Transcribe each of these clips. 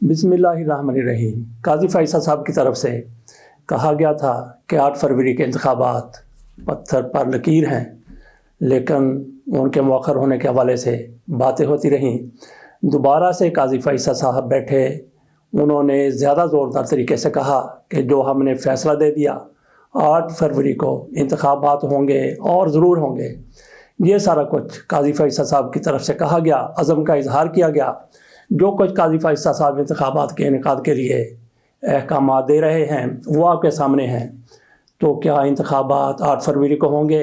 बिस्मिल्लाहिर्रहमानिर्रहीम। काजी फैसल साहब की तरफ से कहा गया था कि 8 फरवरी के इंतखाबात पत्थर पर लकीर हैं, लेकिन उनके मौखर होने के हवाले से बातें होती रहीं। दोबारा से काजी फैसल साहब बैठे, उन्होंने ज़्यादा ज़ोरदार तरीके से कहा कि जो हमने फ़ैसला दे दिया 8 फरवरी को इंतखाबात होंगे और ज़रूर होंगे। ये सारा कुछ काजी फैसल साहब की तरफ से कहा गया, अज़म का इजहार किया गया। जो कुछ काजी फैसल साहब इंतखाबात के इनेकाद के लिए अहकामात दे रहे हैं वो आपके सामने हैं। तो क्या इंतखाबात 8 फरवरी को होंगे?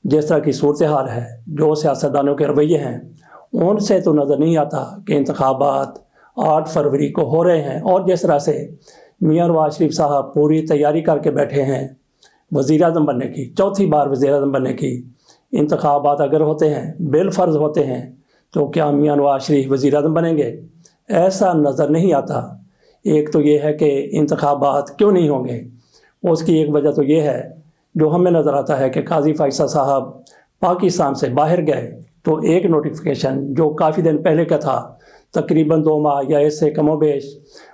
जिस तरह की सूरत हाल है, जो सियासतदानों के रवैये हैं, उनसे तो नज़र नहीं आता कि इंतखाबात 8 फरवरी को हो रहे हैं। और जिस तरह से मियां नवाज शरीफ साहब पूरी तैयारी करके बैठे हैं वज़ीर आज़म बनने की, चौथी बार वज़ीर आज़म बनने की। इंतखाबात अगर होते हैं, बिलफर्ज होते हैं, तो क्या मियां नवाज शरीफ वज़ीर आज़म बनेंगे? ऐसा नज़र नहीं आता। एक तो ये है कि इंतखाबात क्यों नहीं होंगे, उसकी एक वजह तो ये है, जो हमें नज़र आता है कि काजी फैसल साहब पाकिस्तान से बाहर गए तो एक नोटिफिकेशन जो काफ़ी दिन पहले का था, तकरीबन 2 माह या इससे कमोबेश,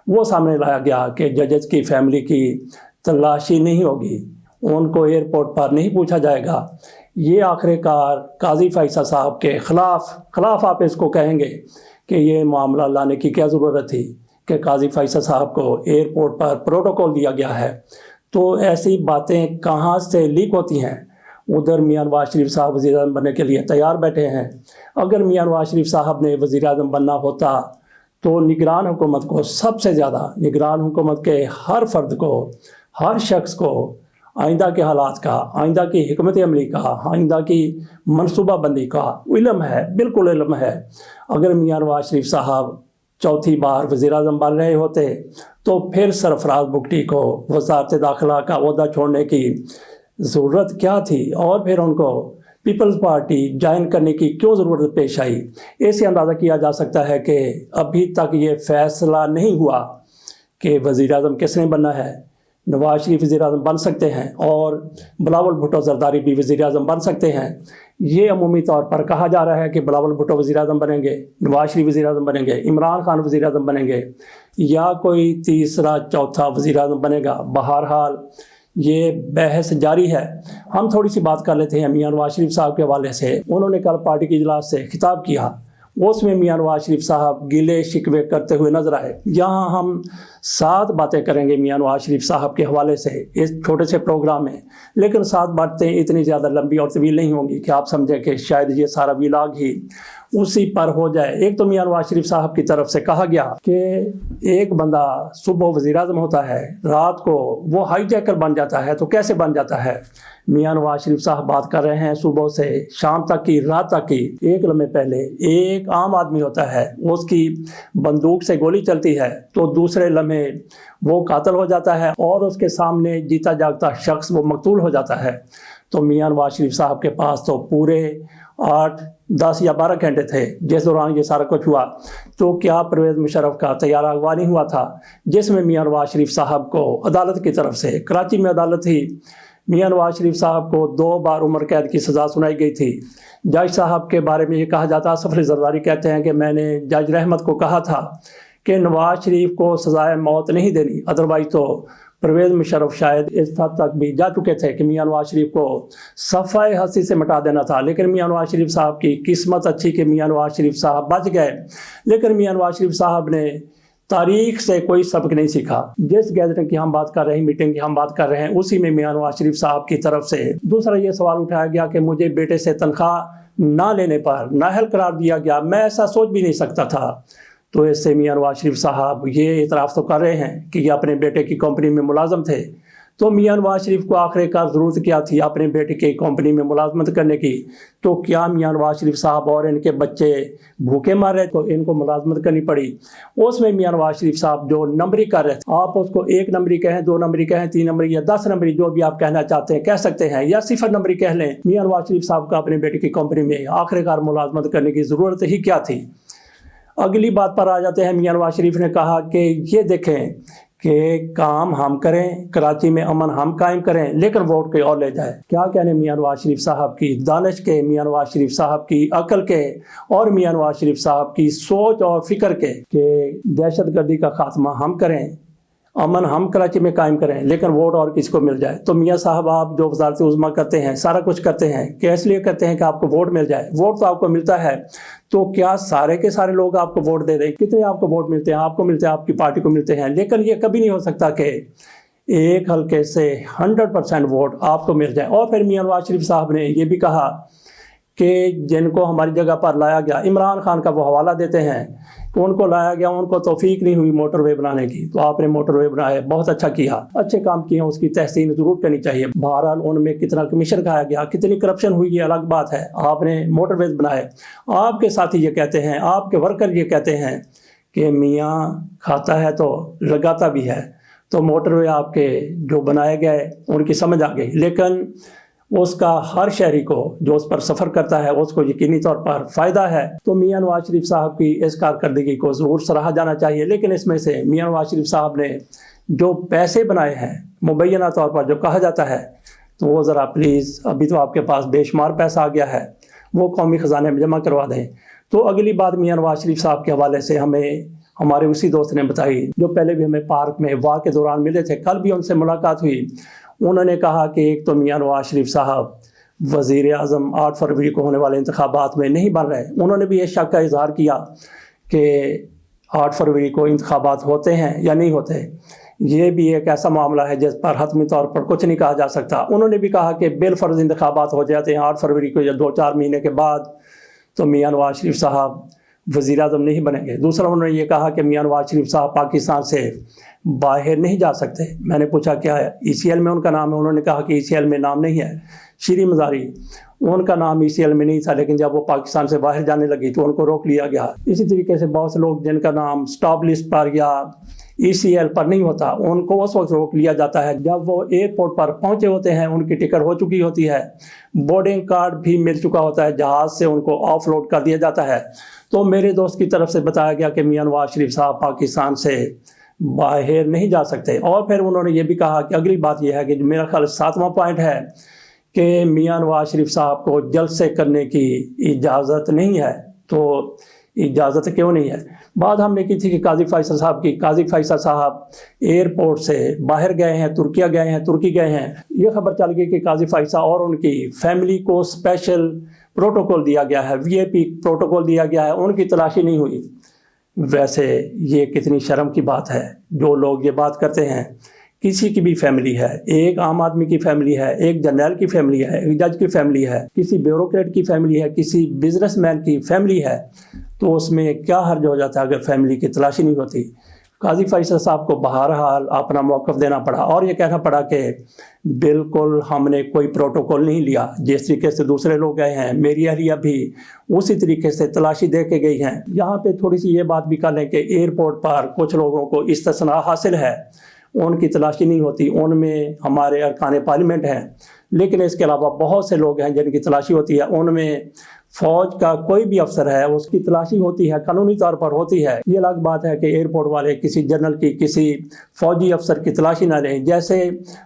वो सामने लाया गया कि जजेस की फैमिली की तलाशी नहीं होगी, उनको एयरपोर्ट पर नहीं पूछा जाएगा। ये आखिरकार काजी फैसल साहब के ख़िलाफ़ आप इसको कहेंगे कि ये मामला लाने की क्या ज़रूरत थी कि काजी फैसल साहब को एयरपोर्ट पर प्रोटोकॉल दिया गया है। तो ऐसी बातें कहाँ से लीक होती हैं? उधर मियां नवाज शरीफ साहब वज़ीर आज़म बनने के लिए तैयार बैठे हैं। अगर मियां नवाज शरीफ साहब ने वज़ीर आज़म बनना होता तो निगरान हुकूमत को, सबसे ज़्यादा निगरान हुकूमत के हर फर्द को, हर शख्स को आइंदा के हालात का, आइंदा की हिकमत अमली का, आइंदा की मनसूबा बंदी का इल्म है, बिल्कुल इल्म है। अगर मियां नवाज शरीफ साहब चौथी बार वज़ीर आज़म बन रहे होते तो फिर सरफराज बुगटी को वज़ारत दाखिला का ओहदा छोड़ने की ज़रूरत क्या थी, और फिर उनको पीपल्स पार्टी ज्वाइन करने की क्यों ज़रूरत पेश आई? इससे अंदाज़ा किया जा सकता है कि अभी तक ये फ़ैसला नहीं हुआ कि वज़ीर आज़म किसने बनना है। नवाज शरीफ वज़ीर आज़म बन सकते हैं और बिलावल भुट्टो ज़रदारी भी वज़ीर आज़म बन सकते हैं। ये अमूमी तौर पर कहा जा रहा है कि बिलावल भुट्टो वज़ीर आज़म बनेंगे, नवाज शरीफ वज़ीर आज़म बनेंगे, इमरान खान वज़ीर आज़म बनेंगे, या कोई तीसरा चौथा वज़ीर आज़म बनेगा। बहरहाल ये बहस जारी है। हम थोड़ी सी बात कर लेते हैं मियां नवाज शरीफ साहब के हवाले से। उन्होंने कल पार्टी के इजलास से खिताब किया, उसमें मियां नवाज शरीफ साहब गिले शिकवे करते हुए नजर आए। यहाँ हम 7 बातें करेंगे मियां नवाज शरीफ साहब के हवाले से इस छोटे से प्रोग्राम में, लेकिन 7 बातें इतनी ज़्यादा लंबी और तवील नहीं होंगी कि आप समझें कि शायद ये सारा व्लॉग ही उसी पर हो जाए। एक तो मियां नवाज शरीफ साहब की तरफ से कहा गया कि एक बंदा सुबह वज़ीर आज़म होता है, रात को वो हाईजैकर बन जाता है। तो कैसे बन जाता है? मियां नवाज शरीफ साहब बात कर रहे हैं सुबह से शाम तक की, रात तक की। एक लम्हे पहले एक आम आदमी होता है, उसकी बंदूक से गोली चलती है, तो दूसरे लम्हे वो कातिल हो जाता है और उसके सामने जीता जागता शख्स वो मकतूल हो जाता है। तो मियां नवाज शरीफ साहब के पास तो पूरे 8, 10 या 12 घंटे थे जिस दौरान ये सारा कुछ हुआ। तो क्या परवेज़ मुशर्रफ का तैयारा अगवा नहीं हुआ था, जिसमें मियां नवाज शरीफ साहब को अदालत की तरफ से, कराची में अदालत थी, मियां नवाज शरीफ साहब को 2 बार उम्र कैद की सज़ा सुनाई गई थी। जज साहब के बारे में ये कहा जाता है, सफर ज़रदारी कहते हैं कि मैंने जज रहमत को कहा था कि नवाज शरीफ को सज़ाए मौत नहीं देनी, अदरवाइज़ तो परवेज़ मुशर्रफ शायद इस हद तक भी जा चुके थे कि मियां नवाज शरीफ को सफ़ाए हस्ती से मिटा देना था। लेकिन मियां नवाज शरीफ साहब की किस्मत अच्छी कि मियां नवाज शरीफ साहब बच गए। लेकिन मियां नवाज शरीफ साहब ने तारीख से कोई सबक नहीं सीखा। जिस गैदरिंग की हम बात कर रहे हैं, मीटिंग की हम बात कर रहे हैं, उसी में मियां नवाज शरीफ साहब की तरफ से दूसरा ये सवाल उठाया गया कि मुझे बेटे से तनख्वाह ना लेने पर नाअहल करार दिया गया, मैं ऐसा सोच भी नहीं सकता था। तो इससे मियां नवाज शरीफ साहब ये इतराफ़ तो कर रहे हैं कि ये अपने बेटे की कंपनी में मुलाजम थे। तो मियां नवाज शरीफ को आखिरकार ज़रूरत क्या थी अपने बेटे की कंपनी में मुलाजमत करने की? तो क्या मियां नवाज शरीफ साहब और इनके बच्चे भूखे मर रहे तो इनको मुलाजमत करनी पड़ी? उसमें मियां नवाज शरीफ साहब जो नंबरी कर रहे थे, आप उसको 1 नंबरी कहें, 2 नंबरी कहें, 3 नंबरी या 10 नंबरी, जो भी आप कहना चाहते हैं कह सकते हैं, या 0 नंबरी कह लें। मियां नवाज शरीफ साहब का अपने बेटे की कंपनी में आखिरकार मुलाजमत करने की ज़रूरत ही क्या थी? अगली बात पर आ जाते हैं। मियां नवाज शरीफ ने कहा कि ये देखें کہ کام ہم کریں، کراچی میں امن ہم قائم کریں، لیکن ووٹ کوئی اور لے جائے۔ کیا کہنے میاں نواز شریف صاحب کی دانش کے، میاں نواز شریف صاحب کی عقل کے، اور میاں نواز شریف صاحب کی سوچ اور فکر کے کہ دہشت گردی کا خاتمہ ہم کریں، امن ہم کراچی میں قائم کریں، لیکن ووٹ اور کسی کو مل جائے۔ تو میاں صاحب آپ جو وزارت عظمیٰ کرتے ہیں، سارا کچھ کرتے ہیں کہ اس لیے کرتے ہیں کہ آپ کو ووٹ مل جائے۔ ووٹ تو آپ کو ملتا ہے، تو کیا سارے کے سارے لوگ آپ کو ووٹ دے دیں؟ کتنے آپ کو ووٹ ملتے ہیں؟ آپ کو ملتے ہیں، آپ کی پارٹی کو ملتے ہیں، لیکن یہ کبھی نہیں ہو سکتا کہ ایک حلقے سے 100% ووٹ آپ کو مل جائے۔ اور پھر میاں نواز شریف صاحب نے یہ بھی کہا کہ جن کو ہماری جگہ پر لایا گیا، عمران خان کا وہ حوالہ دیتے ہیں کہ ان کو لایا گیا، ان کو توفیق نہیں ہوئی موٹر وے بنانے کی، تو آپ نے موٹر وے بنائے، بہت اچھا کیا، اچھے کام کیے ہیں، اس کی تحسین ضرور کرنی چاہیے۔ بہرحال ان میں کتنا کمیشن کھایا گیا، کتنی کرپشن ہوئی، یہ الگ بات ہے، آپ نے موٹر ویز بنائے۔ آپ کے ساتھی یہ کہتے ہیں، آپ کے ورکر یہ کہتے ہیں کہ میاں کھاتا ہے تو لگاتا بھی ہے، تو موٹر وے آپ کے جو بنائے گئے ان کی سمجھ آ گئی، لیکن اس کا ہر شہری کو جو اس پر سفر کرتا ہے اس کو یقینی طور پر فائدہ ہے۔ تو میاں نواز شریف صاحب کی اس کارکردگی کو ضرور سراہا جانا چاہیے، لیکن اس میں سے میاں نواز شریف صاحب نے جو پیسے بنائے ہیں مبینہ طور پر جو کہا جاتا ہے، تو وہ ذرا پلیز، ابھی تو آپ کے پاس بے شمار پیسہ آ گیا ہے، وہ قومی خزانے میں جمع کروا دیں۔ تو اگلی بات میاں نواز شریف صاحب کے حوالے سے ہمیں ہمارے اسی دوست نے بتائی جو پہلے بھی ہمیں پارک میں واک کے دوران ملے تھے، کل بھی ان سے ملاقات ہوئی۔ انہوں نے کہا کہ ایک تو میاں نواز شریف صاحب وزیر اعظم 8 فروری کو ہونے والے انتخابات میں نہیں بن رہے۔ انہوں نے بھی اس شک کا اظہار کیا کہ 8 فروری کو انتخابات ہوتے ہیں یا نہیں ہوتے، یہ بھی ایک ایسا معاملہ ہے جس پر حتمی طور پر کچھ نہیں کہا جا سکتا۔ انہوں نے بھی کہا کہ بالفرض انتخابات ہو جاتے ہیں 8 فروری کو یا 2-4 مہینے کے بعد، تو میاں نواز شریف صاحب وزیر اعظم نہیں بنیں گے۔ دوسرا انہوں نے یہ کہا کہ میاں نواز شریف صاحب پاکستان سے باہر نہیں جا سکتے۔ میں نے پوچھا کیا ہے ECL میں ان کا نام ہے؟ انہوں نے کہا کہ ECL میں نام نہیں ہے۔ شیریں مزاری، ان کا نام ECL میں نہیں تھا، لیکن جب وہ پاکستان سے باہر جانے لگی تو ان کو روک لیا گیا۔ اسی طریقے سے بہت سے لوگ جن کا نام سٹاپ لسٹ پر یا ECL پر نہیں ہوتا، ان کو اس وقت روک لیا جاتا ہے جب وہ ایئرپورٹ پر پہنچے ہوتے ہیں، ان کی ٹکٹ ہو چکی ہوتی ہے، بورڈنگ کارڈ بھی مل چکا ہوتا ہے، جہاز سے ان کو آف لوڈ کر دیا جاتا ہے۔ تو میرے دوست کی طرف سے بتایا گیا کہ میاں نواز شریف صاحب پاکستان سے باہر نہیں جا سکتے۔ اور پھر انہوں نے یہ بھی کہا کہ اگلی بات یہ ہے کہ میرا خیال 7واں پوائنٹ ہے کہ میاں نواز شریف صاحب کو جلسے کرنے کی اجازت نہیں ہے۔ تو اجازت کیوں نہیں ہے؟ بات ہم نے کی تھی کہ قاضی فیصل صاحب کی۔ قاضی فیصل صاحب ایئرپورٹ سے باہر گئے ہیں، ترکی گئے ہیں۔ یہ خبر چل گئی کہ قاضی فیصل اور ان کی فیملی کو اسپیشل پروٹوکول دیا گیا ہے، VIP پروٹوکول دیا گیا ہے، ان کی تلاشی نہیں ہوئی۔ ویسے یہ کتنی شرم کی بات ہے جو لوگ یہ بات کرتے ہیں۔ کسی کی بھی فیملی ہے، ایک عام آدمی کی فیملی ہے، ایک جرنیل کی فیملی ہے، ایک جج کی فیملی ہے، کسی بیوروکریٹ کی فیملی ہے، کسی بزنس مین کی فیملی ہے، تو اس میں کیا حرج ہو جاتا ہے اگر فیملی کی تلاشی نہیں ہوتی؟ قاضی فیصل صاحب کو بہرحال اپنا موقف دینا پڑا اور یہ کہنا پڑا کہ بالکل ہم نے کوئی پروٹوکول نہیں لیا، جس طریقے سے دوسرے لوگ گئے ہیں، میری اہلیہ بھی اسی طریقے سے تلاشی دے کے گئی ہیں۔ یہاں پہ تھوڑی سی یہ بات بھی کر لیں کہ ایئرپورٹ پر کچھ لوگوں کو استثناء حاصل ہے، ان کی تلاشی نہیں ہوتی، ان میں ہمارے ارکان پارلیمنٹ ہیں، لیکن اس کے علاوہ بہت سے لوگ ہیں جن کی تلاشی ہوتی ہے۔ ان میں فوج کا کوئی بھی افسر ہے، اس کی تلاشی ہوتی ہے، قانونی طور پر ہوتی ہے۔ یہ الگ بات ہے کہ ایئرپورٹ والے کسی جنرل کی، کسی فوجی افسر کی تلاشی نہ لیں، جیسے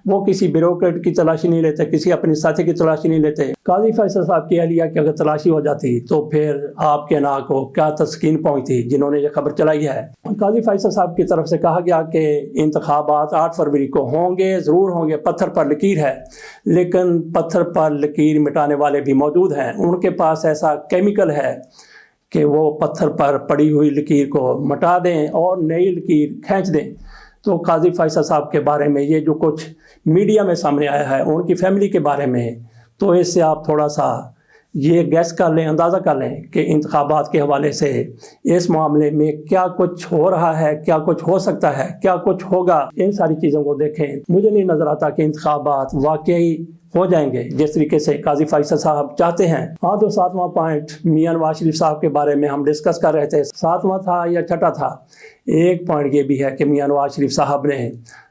وہ کسی بیوروکریٹ کی تلاشی نہیں لیتے، کسی اپنی ساتھی کی تلاشی نہیں لیتے۔ قاضی فیصل صاحب کی اہلیہ کی اگر تلاشی ہو جاتی تو پھر آپ کے نا کو کیا تسکین پہنچتی جنہوں نے یہ خبر چلائی ہے۔ قاضی فیصل صاحب کی طرف سے کہا گیا کہ انتخابات 8 فروری کو ہوں گے، ضرور ہوں گے، پتھر پر لکیر ہے، لیکن پتھر پر لکیر مٹانے والے بھی موجود ہیں۔ ان کے پاس ایسا کیمیکل ہے کہ وہ پتھر پر پڑی ہوئی لکیر کو مٹا دیں اور نئی لکیر کھینچ دیں۔ تو قاضی فیصل صاحب کے بارے میں یہ جو کچھ میڈیا میں سامنے آیا ہے، ان کی فیملی کے بارے میں، تو اس سے آپ تھوڑا سا یہ گیس کر لیں، اندازہ کر لیں کہ انتخابات کے حوالے سے اس معاملے میں کیا کچھ ہو رہا ہے، کیا کچھ ہو سکتا ہے، کیا کچھ ہوگا۔ ان ساری چیزوں کو دیکھیں، مجھے نہیں نظر آتا کہ انتخابات واقعی ہو جائیں گے جس طریقے سے قاضی فیصل صاحب چاہتے ہیں۔ ہاں، تو 7واں پوائنٹ میاں نواز شریف صاحب کے بارے میں ہم ڈسکس کر رہے تھے، 7واں تھا یا 6واں تھا؟ ایک پوائنٹ یہ بھی ہے کہ میاں نواز شریف صاحب نے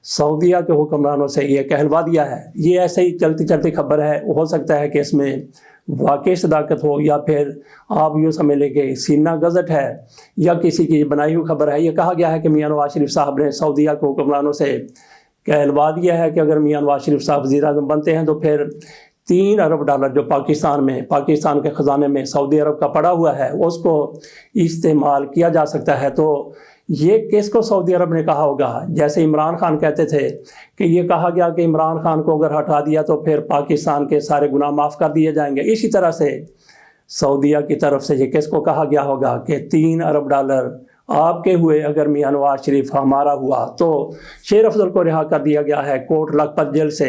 سعودیہ کے حکمرانوں سے یہ کہلوا دیا ہے۔ یہ ایسے ہی چلتی خبر ہے، ہو سکتا ہے کہ اس میں वाकई सदाकत हो या फिर आप यूँ समझ लें कि सीना गज़ट है या किसी की बनाई हुई खबर है। ये कहा गया है कि मियां नवाज शरीफ साहब ने सऊदीया के हुक्मरानों से कहलवा दिया है कि अगर मियां नवाज शरीफ साहब वज़ीर-ए-आज़म बनते हैं तो फिर $3 अरब जो पाकिस्तान के ख़जाने में सऊदी अरब का पड़ा हुआ है उसको इस्तेमाल किया जा सकता है। तो ये किसको सऊदी अरब ने कहा होगा? जैसे इमरान खान कहते थे कि ये कहा गया कि इमरान खान को अगर हटा दिया तो फिर पाकिस्तान के सारे गुनाह माफ़ कर दिए जाएंगे। इसी तरह से सऊदीया की तरफ से ये किसको कहा गया होगा कि $3 अरब आपके हुए अगर मियां नवाज शरीफ हमारा हुआ तो शेर अफजल को रिहा कर दिया गया है कोट लखपत जेल से।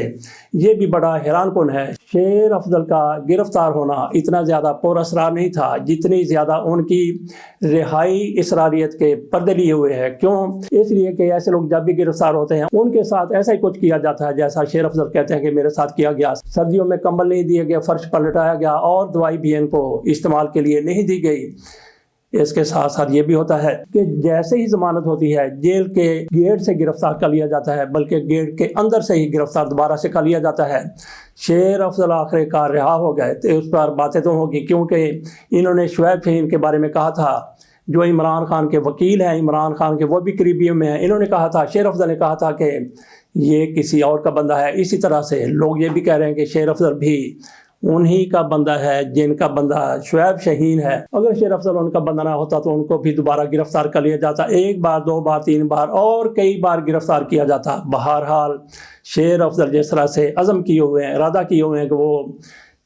ये भी बड़ा हैरान कुन है। शेर अफजल का गिरफ्तार होना इतना ज़्यादा पुरअसरार नहीं था जितनी ज़्यादा उनकी रिहाई इसरारियत के पर्दे लिए हुए है। क्यों? इसलिए कि ऐसे लोग जब भी गिरफ्तार होते हैं उनके साथ ऐसा ही कुछ किया जाता है जैसा शेर अफजल कहते हैं कि मेरे साथ किया गया। सर्दियों में कंबल नहीं दिए गए, फर्श पर लटाया गया और दवाई भी इनको इस्तेमाल के लिए नहीं दी गई। इसके साथ साथ ये भी होता है कि जैसे ही जमानत होती है जेल के गेट से गिरफ्तार कर लिया जाता है, बल्कि गेट के अंदर से ही गिरफ्तार दोबारा से कर लिया जाता है। शेर अफजल आखिरकार रिहा हो गए तो उस पर बातें तो होगी क्योंकि इन्होंने शुएब शहीन के बारे में कहा था जो इमरान खान के वकील हैं, इमरान खान के वो भी करीबियों में हैं। इन्होंने कहा था, शेर अफजल ने कहा था कि ये किसी और का बंदा है। इसी तरह से लोग ये भी कह रहे हैं कि शेर अफजल भी उन्हीं का बंदा है जिनका बंदा शुएब शहीन है। अगर शेर अफजल उनका बंदा ना होता तो उनको भी दोबारा गिरफ्तार कर लिया जाता, 1 बार 2 बार 3 बार और कई बार गिरफ्तार किया जाता। बहरहाल शेर अफजल जिस तरह से अज़म किए हुए हैं, इरादा किए हुए हैं कि वो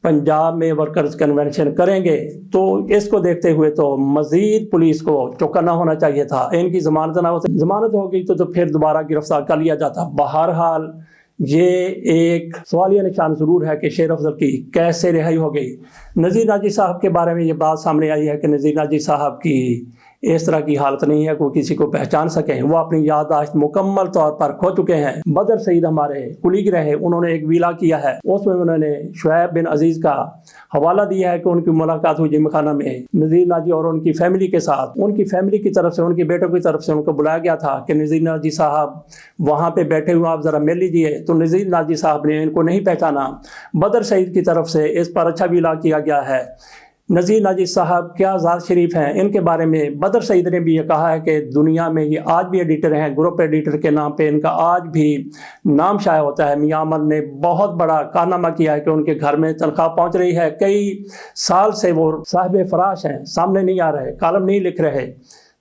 पंजाब में वर्कर्स कन्वेंशन करेंगे, तो इसको देखते हुए तो मज़ीद पुलिस को चौकन्ना होना चाहिए था। इनकी ज़मानत ना होती, ज़मानत हो गई तो फिर दोबारा गिरफ्तार कर लिया जाता। बहरहाल ये एक सवालिया निशान ज़रूर है कि शेर अफजल की कैसे रिहाई हो गई। नज़ीर नाजी साहब के बारे में ये बात सामने आई है कि नज़ीर नाजी साहब की इस तरह की हालत नहीं है कोई किसी को पहचान सके। वो अपनी याददाश्त मुकम्मल तौर पर खो चुके हैं। बदर सईद हमारे कुलीग रहे, उन्होंने एक वीला किया है, उसमें उन्होंने शुएब बिन अजीज़ का हवाला दिया है कि उनकी मुलाकात हुई जिम खाना में नज़ीर नाजी और उनकी फैमिली के साथ। उनकी फैमिली की तरफ से, उनके बेटों की तरफ से उनको बुलाया गया था कि नज़ीर नाजी साहब वहाँ पे बैठे हुए, आप ज़रा मिल लीजिए। तो नज़ीर नाजी साहब ने इनको नहीं पहचाना। बदर सईद की तरफ से इस पर अच्छा वीला किया गया है। नज़ीर नाजी साहब क्या ज़ात शरीफ हैं, इनके बारे में बदर सईद ने भी ये कहा है कि दुनिया में ये आज भी एडिटर हैं, ग्रुप एडिटर के नाम पे इनका आज भी नाम शाया होता है। मियां अमर ने बहुत बड़ा कारनामा किया है कि उनके घर में तनख्वाह पहुंच रही है। कई साल से वो साहिब फराश हैं, सामने नहीं आ रहे, कालम नहीं लिख रहे,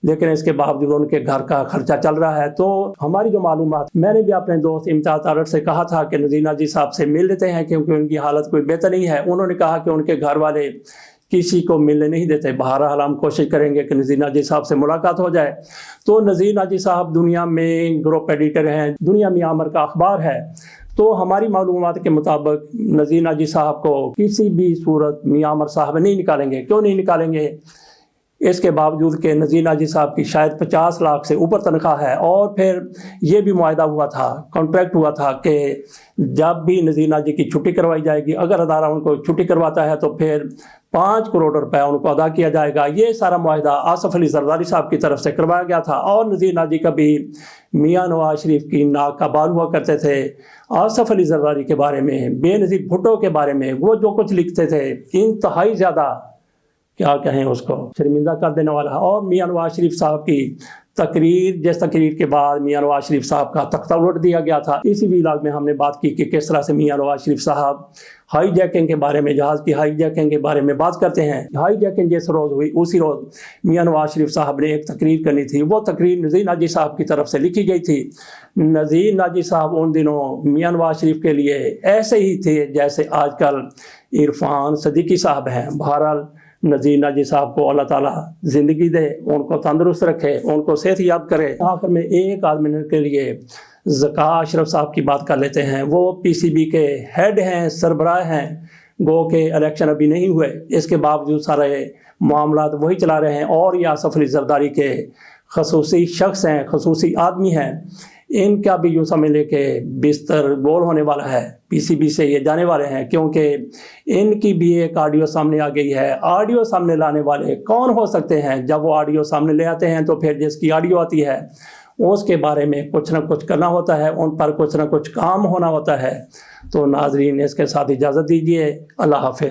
लेकिन इसके बावजूद उनके घर का खर्चा चल रहा है। तो हमारी जो मालूमात, मैंने भी अपने दोस्त इम्तियाज़ तारड़ से कहा था कि नज़ीर नाजी साहब से मिल लेते हैं क्योंकि उनकी हालत कोई बेहतर नहीं है। उन्होंने कहा कि उनके घर वाले किसी को मिलने नहीं देते। बहरहाल हम कोशिश करेंगे कि नज़ीर नाजी साहब से मुलाकात हो जाए। तो नज़ीर नाजी साहब दुनिया में ग्रुप एडिटर हैं, दुनिया मियां अमर का अखबार है। तो हमारी मालूमात के मुताबिक नज़ीर नाजी साहब को किसी भी सूरत मियां अमर साहब नहीं निकालेंगे। क्यों नहीं निकालेंगे? इसके बावजूद कि नज़ीर नाजी साहब की शायद 50 लाख से ऊपर तनख्वाह है। और फिर ये भी मुआहदा हुआ था, कॉन्ट्रैक्ट हुआ था कि जब भी नज़ीर नाजी की छुट्टी करवाई जाएगी, अगर अदारा उनको छुट्टी करवाता है तो फिर 5 करोड़ रुपए उनको अदा किया जाएगा। ये सारा मुआहदा आसफ अली जरदारी साहब की तरफ से करवाया गया था। और नज़ीर नाजी कभी मियां नवाज शरीफ की नाक का बाल हुआ करते थे। आसफ अली जरदारी के बारे में, बेनज़ीर भुट्टो के बारे में वो जो कुछ लिखते थे इंतहाई ज़्यादा, क्या कहें, उसको शर्मिंदा कर देने वाला। और मियां नवाज शरीफ साहब की तकरीर, जिस तकरीर के बाद मियां नवाज शरीफ साहब का तख्ता उलट दिया गया था, इसी व्लॉग में हमने बात की कि किस तरह से मियां नवाज शरीफ साहब हाई जैकिंग के बारे में, जहाज़ की हाई जैकिंग के बारे में बात करते हैं। हाई जैकिंग जिस रोज़ हुई उसी रोज़ मियां नवाज शरीफ साहब ने एक तकरीर करनी थी। वो तकरीर नज़ीर नाजी साहब की तरफ से लिखी गई थी। नज़ीर नाजी साहब उन दिनों मियां नवाज शरीफ के लिए ऐसे ही थे जैसे आजकल इरफान सदीकी साहब हैं। बहरहाल नज़ीर नाजी साहब को अल्लाह ताला ज़िंदगी दे, उनको तंदुरुस्त रखे, उनको सेहत याद करे। आखिर में एक आध मिनट के लिए ज़का अशरफ साहब की बात कर लेते हैं। वो PCB के हेड हैं, सरबराह हैं। गो के इलेक्शन अभी नहीं हुए, इसके बावजूद सारे मामलात वही चला रहे हैं। और ये आसफ अली जरदारी के खसूसी शख्स हैं, खसूसी आदमी हैं। इनका भी यूँ समझ ले कि बिस्तर गोल होने वाला है, PCB से ये जाने वाले हैं, क्योंकि इनकी भी एक ऑडियो सामने आ गई है। ऑडियो सामने लाने वाले कौन हो सकते हैं? जब वो ऑडियो सामने ले आते हैं तो फिर जिसकी ऑडियो आती है उसके बारे में कुछ ना कुछ करना होता है, उन पर कुछ ना कुछ काम होना होता है। तो नाजरीन, इसके साथ इजाज़त दीजिए। अल्लाह हाफिज़।